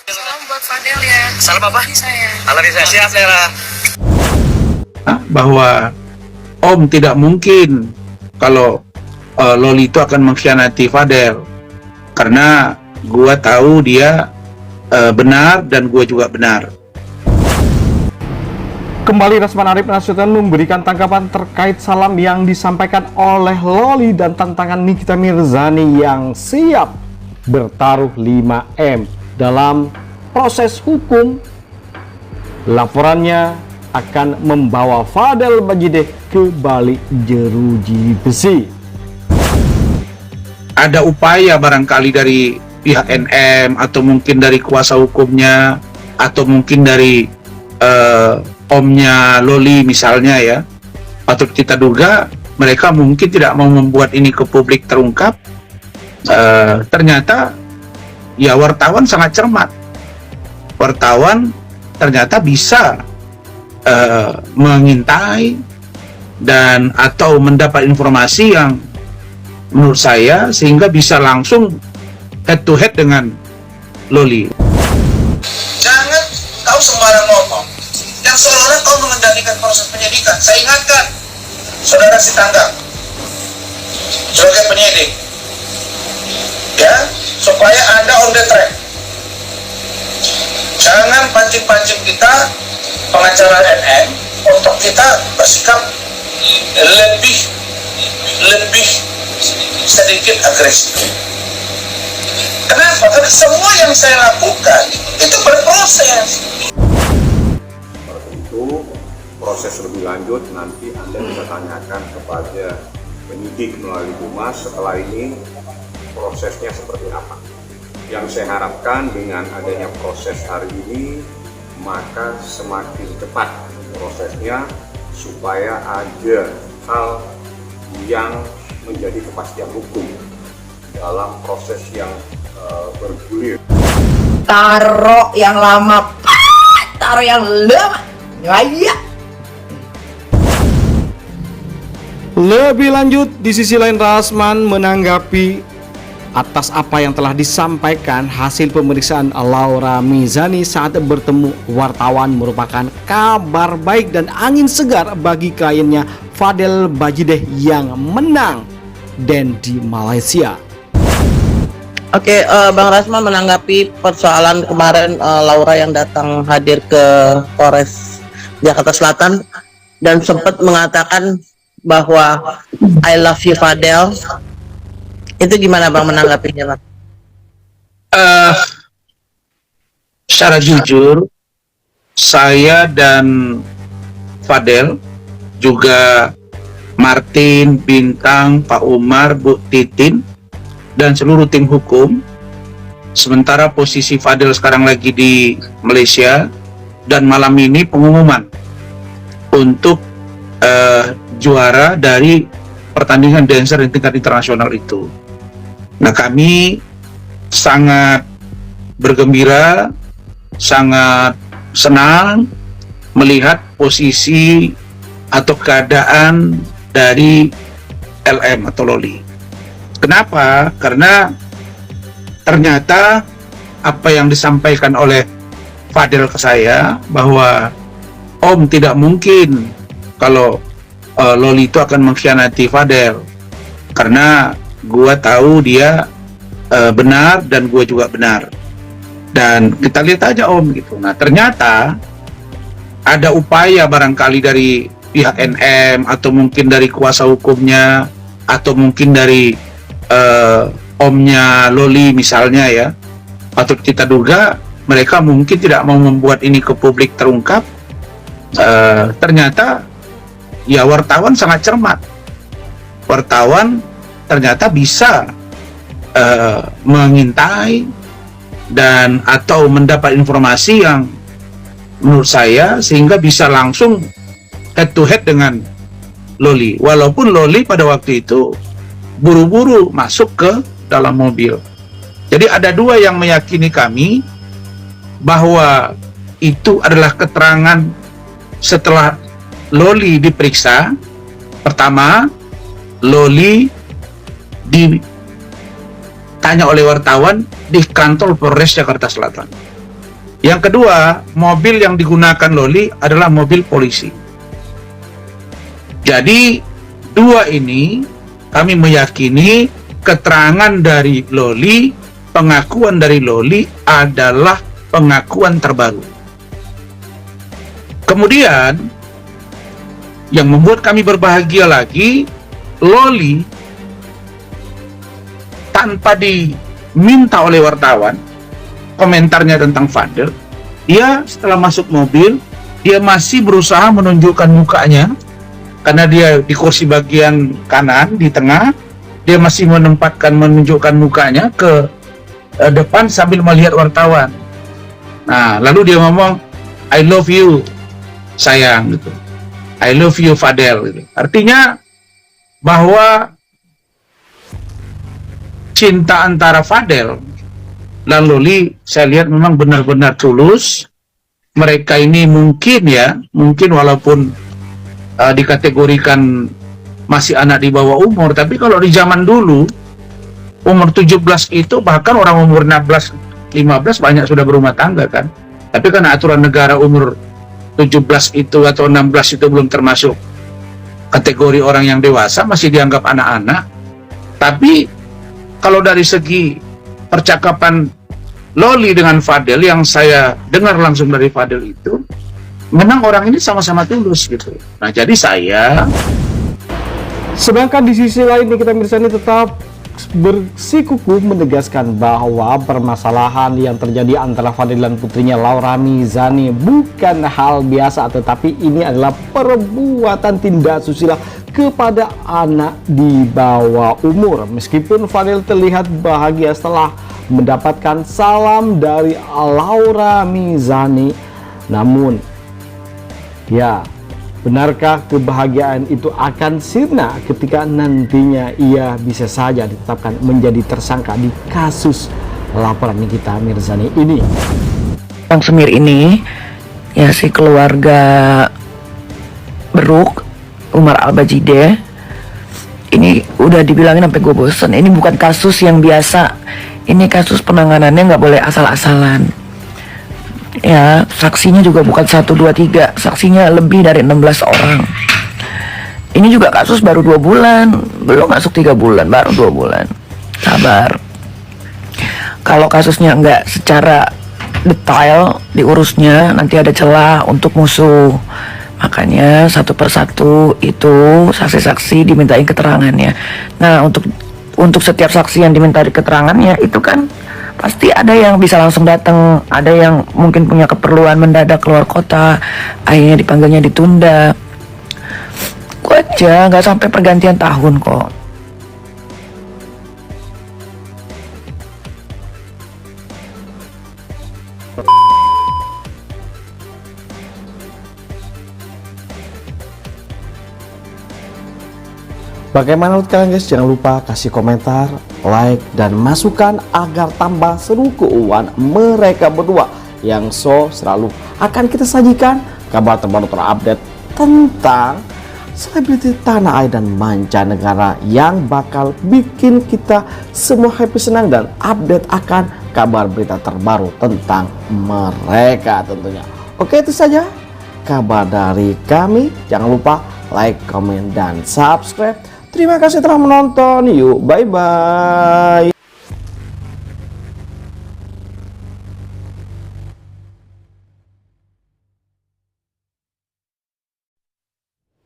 Salam buat Fadel ya. Salam apa? Saya. Alhamdulillah siap Nera. Bahwa Om tidak mungkin kalau Loli itu akan mengkhianati Fadel, karena gua tahu dia benar dan gua juga benar. Kembali Rasman Arif Nasution memberikan tanggapan terkait salam yang disampaikan oleh Loli dan tantangan Nikita Mirzani yang siap bertaruh 5M dalam proses hukum. Laporannya akan membawa Fadel Bajideh ke balik jeruji besi. Ada upaya barangkali dari pihak NM atau mungkin dari kuasa hukumnya atau mungkin dari omnya Loli misalnya ya, patut kita duga mereka mungkin tidak mau membuat ini ke publik terungkap. Ternyata ya wartawan sangat cermat, wartawan ternyata bisa mengintai dan atau mendapat informasi yang menurut saya sehingga bisa langsung head to head dengan Loli. Jangan kau sembarang ngomong yang seolah-olah kau mengendalikan proses penyidikan. Saya ingatkan saudara Sitanggang sebagai penyidik ya, supaya Anda on the track. Jangan pancing-pancing kita pengacara NN untuk kita bersikap lebih sedikit agresif. Kenapa? Karena semua yang saya lakukan itu berproses. Itu proses lebih lanjut nanti Anda bisa tanyakan kepada penyidik melalui Humas. Setelah ini prosesnya seperti apa. Yang saya harapkan dengan adanya proses hari ini, maka semakin cepat prosesnya supaya ada hal yang menjadi kepastian hukum dalam proses yang bergulir. Taruh yang lama, taruh yang lama, ya. Lebih lanjut, di sisi lain Rasman menanggapi atas apa yang telah disampaikan hasil pemeriksaan Laura Mizani saat bertemu wartawan merupakan kabar baik dan angin segar bagi kliennya Fadel Bajideh yang menang dan di Malaysia. Oke, Bang Rasman menanggapi persoalan kemarin Laura yang datang hadir ke Polres Jakarta Selatan dan sempat mengatakan bahwa I love you Fadel. Itu gimana Bang menanggapinya Bang? Secara jujur, saya dan Fadel, juga Martin, Bintang, Pak Umar, Bu Titin, dan seluruh tim hukum, sementara posisi Fadel sekarang lagi di Malaysia, dan malam ini pengumuman untuk juara dari pertandingan dancer di tingkat internasional itu. Nah, kami sangat bergembira, sangat senang melihat posisi atau keadaan dari LM atau Loli. Kenapa? Karena ternyata apa yang disampaikan oleh Fadel ke saya bahwa Om tidak mungkin kalau Loli itu akan mengkhianati Fadel, karena gua tahu dia benar dan gua juga benar, dan kita lihat aja Om gitu. Nah, ternyata ada upaya barangkali dari pihak NM atau mungkin dari kuasa hukumnya atau mungkin dari omnya Loli misalnya ya, patut kita duga mereka mungkin tidak mau membuat ini ke publik terungkap. Ternyata ya wartawan sangat cermat, wartawan ternyata bisa mengintai dan atau mendapat informasi yang menurut saya sehingga bisa langsung head to head dengan Loli, walaupun Loli pada waktu itu buru-buru masuk ke dalam mobil. Jadi ada dua yang meyakini kami bahwa itu adalah keterangan setelah Loli diperiksa. Pertama, Loli ditanya oleh wartawan di kantor Polres Jakarta Selatan. Yang kedua, mobil yang digunakan Loli adalah mobil polisi. Jadi dua ini kami meyakini keterangan dari Loli, pengakuan dari Loli adalah pengakuan terbaru. Kemudian yang membuat kami berbahagia lagi, Loli tanpa diminta oleh wartawan komentarnya tentang Fadel, dia setelah masuk mobil, dia masih berusaha menunjukkan mukanya karena dia di kursi bagian kanan di tengah, dia masih menunjukkan mukanya ke depan sambil melihat wartawan. Nah, lalu dia ngomong, I love you sayang, gitu. I love you Fadel, gitu. Artinya bahwa cinta antara Fadel dan Loli saya lihat memang benar-benar tulus. Mereka ini mungkin walaupun dikategorikan masih anak di bawah umur, tapi kalau di zaman dulu umur 17 itu bahkan orang umur 16, 15 banyak sudah berumah tangga kan. Tapi kan aturan negara umur 17 itu atau 16 itu belum termasuk kategori orang yang dewasa, masih dianggap anak-anak. Tapi kalau dari segi percakapan Loli dengan Fadel yang saya dengar langsung dari Fadel itu, memang orang ini sama-sama tulus gitu. Nah, jadi saya Sedangkan di sisi lain Nikita Mirzani tetap bersikukuh menegaskan bahwa permasalahan yang terjadi antara Fadel dan putrinya Laura Mizani bukan hal biasa, tetapi ini adalah perbuatan tindak susila kepada anak di bawah umur. Meskipun Fadel terlihat bahagia setelah mendapatkan salam dari Laura Mizani, namun ya, benarkah kebahagiaan itu akan sirna ketika nantinya ia bisa saja ditetapkan menjadi tersangka di kasus laporan Nikita Mirzani ini? Bang Semir ini, ya si keluarga Beruk, Umar Al-Bajide, ini udah dibilangin sampai gue bosen, ini bukan kasus yang biasa, ini kasus penanganannya nggak boleh asal-asalan. Ya, saksinya juga bukan 1, 2, 3, saksinya lebih dari 16 orang. Ini juga kasus baru 2 bulan, belum masuk 3 bulan, baru 2 bulan. Sabar. Kalau kasusnya nggak secara detail diurusnya, nanti ada celah untuk musuh. Makanya satu persatu itu saksi-saksi dimintain keterangannya. Nah, untuk setiap saksi yang diminta keterangannya itu kan pasti ada yang bisa langsung datang, ada yang mungkin punya keperluan mendadak keluar kota, akhirnya dipanggilnya ditunda. Gue aja nggak sampai pergantian tahun kok. Bagaimana menurut kalian guys? Jangan lupa kasih komentar, like, dan masukan agar tambah seru keuangan mereka berdua yang selalu akan kita sajikan kabar terbaru terupdate tentang selebriti tanah air dan mancanegara yang bakal bikin kita semua happy, senang, dan update akan kabar berita terbaru tentang mereka tentunya. Oke, itu saja kabar dari kami. Jangan lupa like, komen, dan subscribe. Terima kasih telah menonton. Yuk, bye-bye.